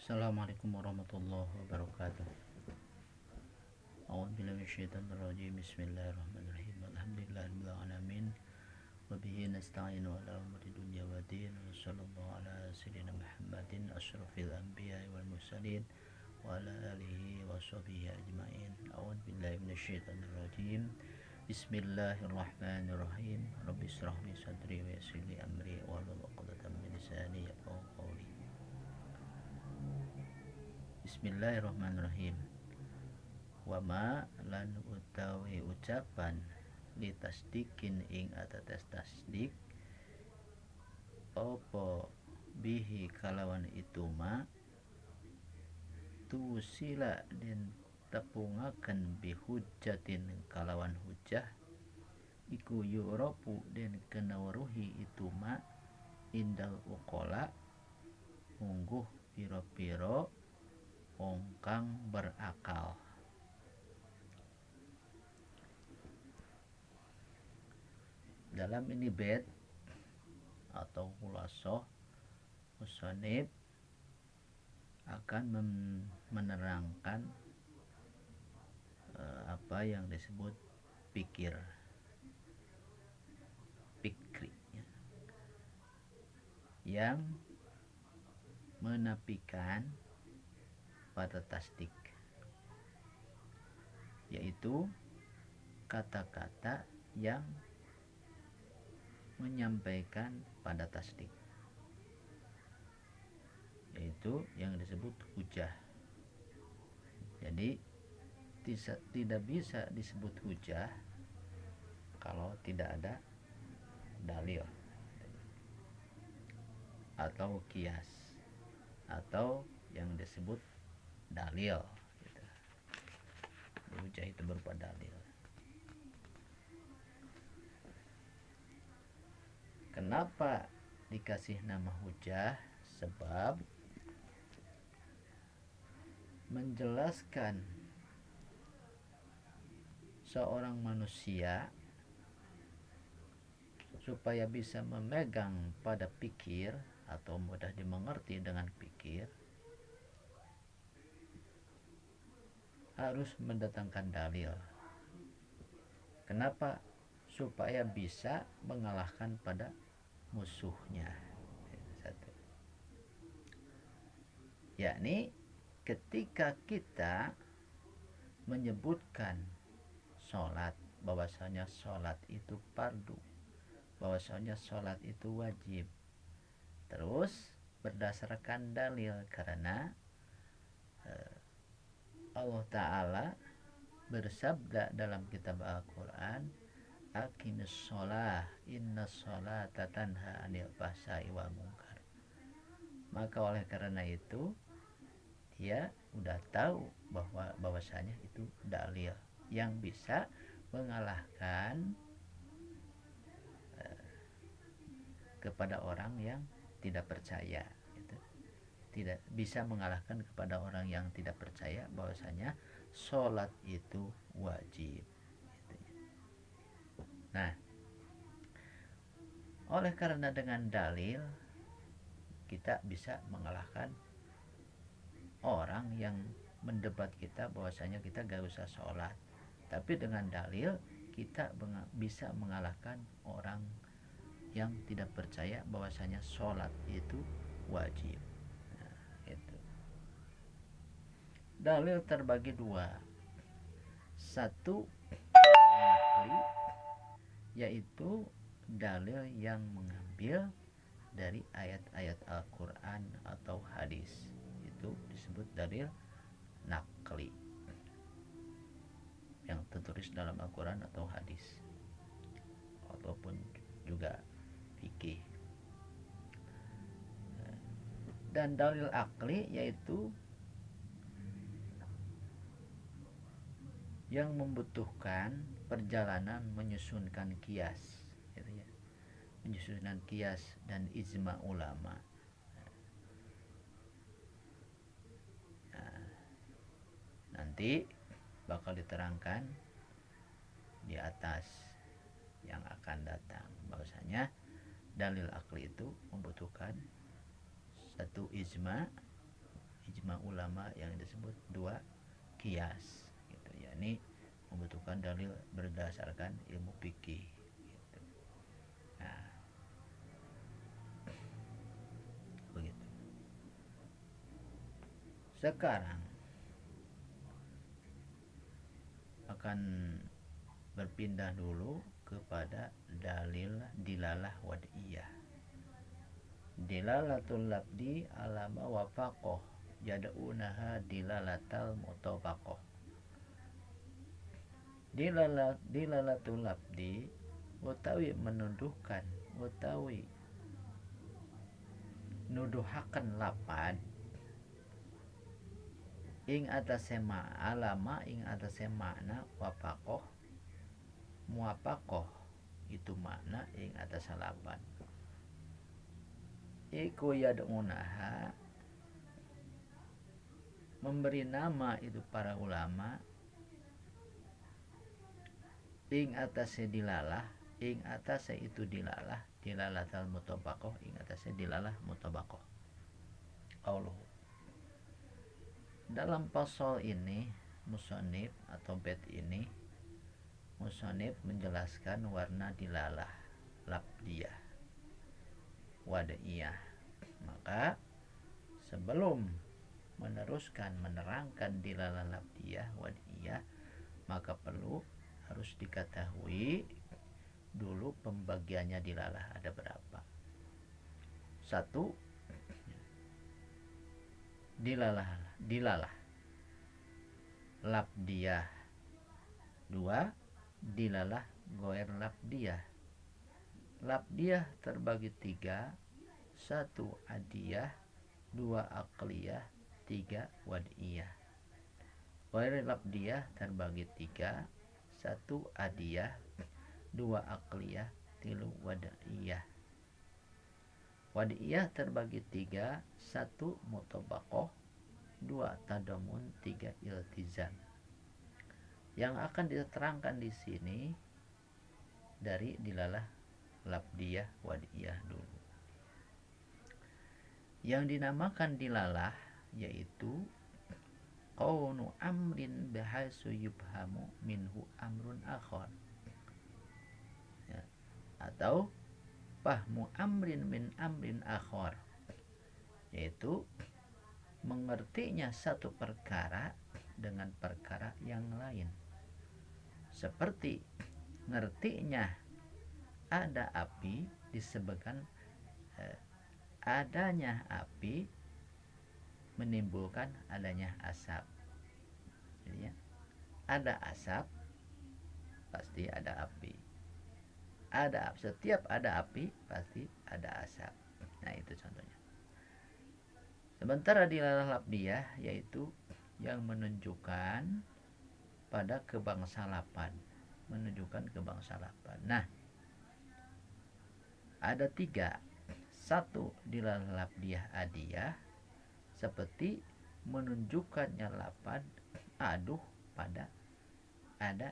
Assalamualaikum warahmatullahi wabarakatuh. A'udzubillahi minasyaitonir rajim. Bismillahirrahmanirrahim. Alhamdulillahirabbil alamin. Wa bihi nasta'inu ala umuri dunya waddin. Wa sallallahu ala sayyidina Muhammadin asyrafil anbiya'i wal mursalin wa ala alihi wa sahbihi ajmain. A'udzubillahi minasyaitonir rajim. Bismillahirrahmanirrahim. Rabbi shrah li sadri wa yassir li amri wahlul 'uqdatam min lisani yafqahu qawli. Bismillahirrahmanirrahim. Wama lan utawi ucapan litasdikin ing atas tasdik opo bihi kalawan itu ma tusila den tepungaken bihujjatin kalawan hujjah iku yuropu den kenawruhi itu ma indal ukola mungguh piro-piro ongkang berakal. Dalam ini bait atau khulasoh musannif akan menerangkan apa yang disebut pikri yang menafikan pada tasdik, yaitu kata-kata yang menyampaikan pada tasdik, yaitu yang disebut hujah. Jadi tidak bisa disebut hujah kalau tidak ada dalil atau kias atau yang disebut dalil gitu. Hujah itu berupa dalil. Kenapa dikasih nama hujah? Sebab menjelaskan seorang manusia supaya bisa memegang pada pikir atau mudah dimengerti dengan pikir, harus mendatangkan dalil. Kenapa? Supaya bisa mengalahkan pada musuhnya. Satu. Yakni ketika kita menyebutkan sholat, bahwasanya sholat itu fardu, bahwasanya sholat itu wajib, terus berdasarkan dalil, karena Allah Ta'ala bersabda dalam kitab Al-Quran, aqimis sholah inna sholata tanha anil fahsya'i wal munkar. Maka oleh karena itu dia udah tahu bahwasanya itu dalil yang bisa mengalahkan kepada orang yang tidak percaya, gitu. Tidak bisa mengalahkan kepada orang yang tidak percaya bahwasanya sholat itu wajib, gitu. Nah, oleh karena dengan dalil kita bisa mengalahkan orang yang mendebat kita bahwasanya kita gak usah sholat, tapi dengan dalil kita bisa mengalahkan orang yang tidak percaya bahwasanya sholat itu wajib. Nah, itu. Dalil terbagi dua. Satu, nakli, yaitu dalil yang mengambil dari ayat-ayat Al-Quran atau hadis. Itu disebut dalil nakli, yang tertulis dalam Al-Quran atau hadis, ataupun juga fikih. Dan dalil akli yaitu yang membutuhkan perjalanan menyusunkan kias, gitu ya. Menyusunkan kias dan ijma ulama. Nah, nanti bakal diterangkan di atas yang akan datang bahwasanya dalil akli itu membutuhkan satu ijma ijma ulama yang disebut dua kias gitu, yakni membutuhkan dalil berdasarkan ilmu fikih gitu. Nah, begitu. Sekarang akan berpindah dulu kepada dalil dilalah wad'iyah. Dilalatul labdi alama wafaqoh yad'unaha dilalatal mutabaqoh. Dilalatul labdi utawi menuduhkan utawi nuduhaken lapad ing atase alama ing atase makna wafaqoh muwafaqoh itu makna ing atase lapad iku yad'unaha memberi nama itu para ulama ing atase dilalah ing atase itu dilalatal mutabaqoh ing atase dilalah mutabaqoh. Allah dalam pasal ini musonib atau bait ini musonib menjelaskan warna dilalah labdiyah wad'iyah. Maka sebelum menerangkan dilalah labdiyah wad'iyah, maka perlu harus diketahui dulu pembagiannya dilalah ada berapa. 1. Dilalah labdiyah. 2. Dilalah goer labdiyah. Labdiyah terbagi 3. 1 adiyah, 2 aqliyah, 3 wad'iyah. Goer labdiyah terbagi 3. 1 adiyah, 2 aqliyah, 3 wad'iyah. Wad'iyah terbagi 3. 1 mutabaqoh, 2 tadamun, 3 iltizam. Yang akan diterangkan di sini dari dilalah labdiyah wad'iyah dulu. Yang dinamakan dilalah yaitu qaunu amrin bihaisu yubhamu minhu amrun akhar, ya, atau fahmu amrin min amrin akhar, yaitu mengertinya satu perkara dengan perkara yang lain. Seperti ngertinya ada api disebabkan adanya api menimbulkan adanya asap. Jadi ya, ada asap pasti ada api. Setiap ada api pasti ada asap. Nah, itu contohnya. Sementara dilalah labdiyah yaitu yang menunjukkan pada kebangsalapan, Nah, ada 3. 1 dilalah labdiyah adiyah, seperti menunjukkannya lapad aduh pada ada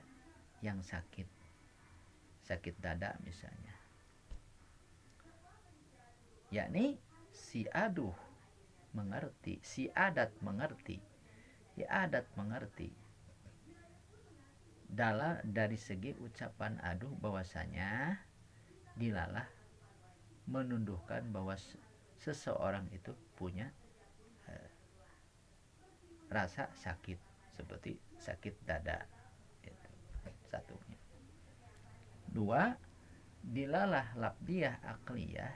yang sakit dada misalnya, yakni si aduh mengerti, si adat mengerti dari segi ucapan aduh bahwasanya dilalah menunduhkan bahwa seseorang itu punya rasa sakit seperti sakit dada. Itu satunya. 2. Dilalah labdiyah akliyah,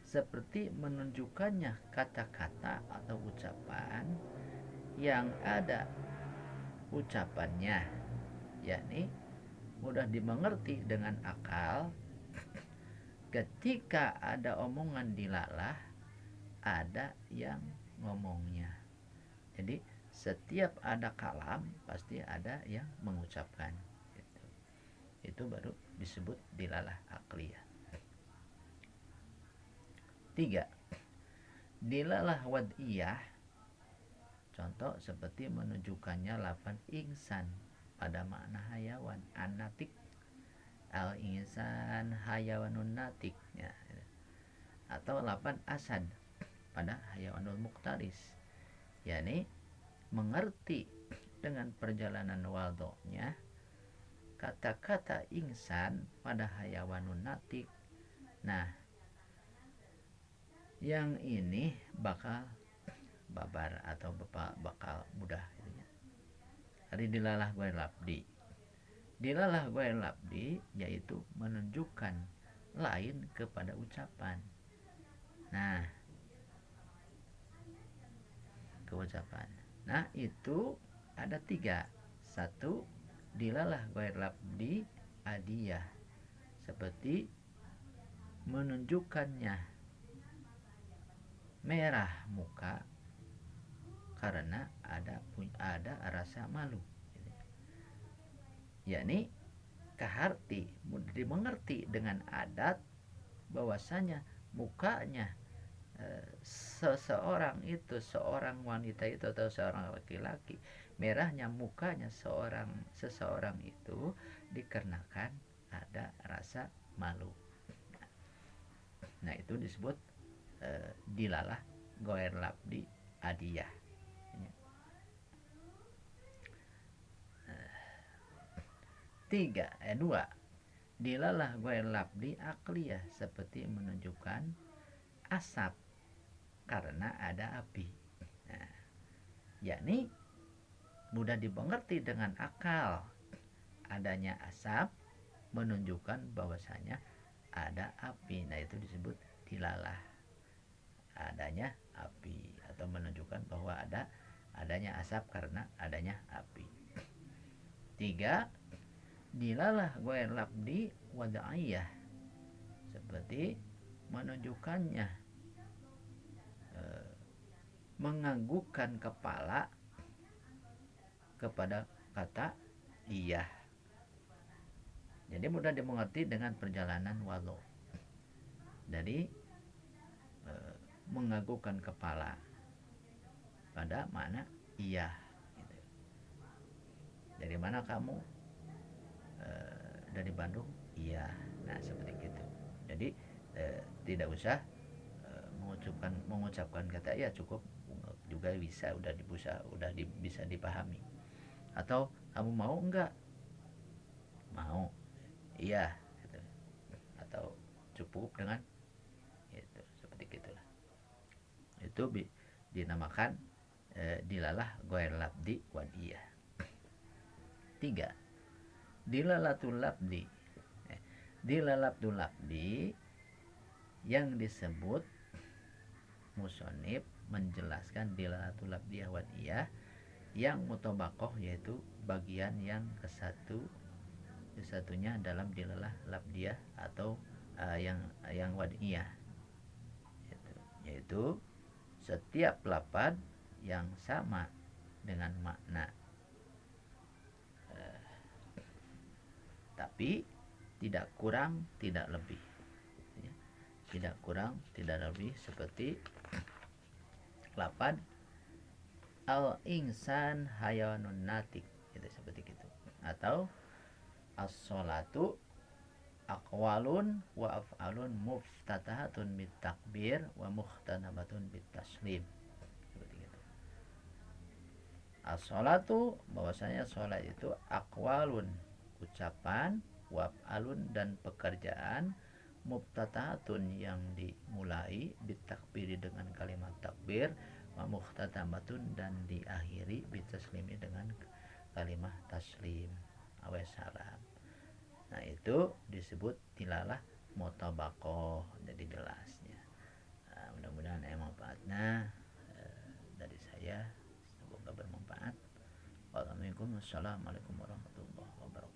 seperti menunjukkannya kata-kata atau ucapan yang ada ucapannya, yakni mudah dimengerti dengan akal. Ketika ada omongan dilalah, ada yang ngomongnya. Jadi setiap ada kalam pasti ada yang mengucapkan. Itu baru disebut dilalah akliyah. 3. Dilalah wad'iyah, contoh seperti menunjukkannya lafaz insan pada makna hayawan, anatik, al-insan hayawanun natik, ya. Atau lafaz asad pada hayawanul muktaris, yakni mengerti dengan perjalanan wadoknya kata-kata insan pada hayawanun natik. Nah, yang ini bakal babar atau bakal mudah gitu ya. Hari dilalah gue labdi. Dilalah gue labdi yaitu menunjukkan lain kepada ucapan. Nah, ke ucapan. Nah, itu ada 3. 1, dilalah gue labdi adiyah, seperti menunjukkannya merah muka karena ada rasa malu, yakni kaharti dimengerti dengan adat bahwasanya mukanya seseorang itu, seorang wanita itu atau seorang laki-laki, merahnya mukanya seseorang itu dikarenakan ada rasa malu. Nah, itu disebut dilalah goer labdi adiyah. 2, dilalah goer labdi akliyah, seperti menunjukkan asap karena ada api. Nah, yakni mudah dimengerti dengan akal, adanya asap menunjukkan bahwasanya ada api. Nah, itu disebut dilalah adanya api, atau menunjukkan bahwa adanya asap karena adanya api. 3, dilalah gue labdi wada'iyah, seperti menunjukkannya menganggukkan kepala kepada kata iya. Jadi mudah dimengerti dengan perjalanan wado. Jadi menganggukkan kepala pada mana iya gitu. Dari mana kamu? Dari Bandung. Iya. Nah, seperti itu. Jadi tidak usah mengucapkan kata iya, cukup juga bisa bisa dipahami. Atau kamu mau enggak? Mau. Iya gitu. Atau cukup dengan itu, seperti itulah. Itu dinamakan dilalah goer labdi wadiyah. 3, dilalatul labdi. Dilalatul labdi yang disebut musonib menjelaskan dilalatul labdi wadiyah yang mutobakoh, yaitu bagian yang kesatunya dalam dilalah labdiyah atau yang wadiyah, yaitu setiap lapad yang sama dengan makna, tapi tidak kurang tidak lebih, tidak kurang tidak lebih, seperti lapad al insan hayawanun natik, itu seperti itu. Atau as-sholatu aqwalun wa af'alun muftatahatun bit takbir wa muhtanabatun bit taslim, seperti itu. As-sholatu, bahwasanya sholat itu aqwalun, ucapan, wa af'alun, dan pekerjaan, muftatahatun, yang dimulai, bit takbiri, dengan kalimat takbir, wa muhtatabatun, dan diakhiri bit taslimi, dengan kalimat taslim awe salam. Nah, itu disebut dilalah mutobakoh. Jadi jelasnya. Nah, mudah-mudahan manfaatnya dari saya, semoga bermanfaat. Wassalamualaikum warahmatullahi wabarakatuh.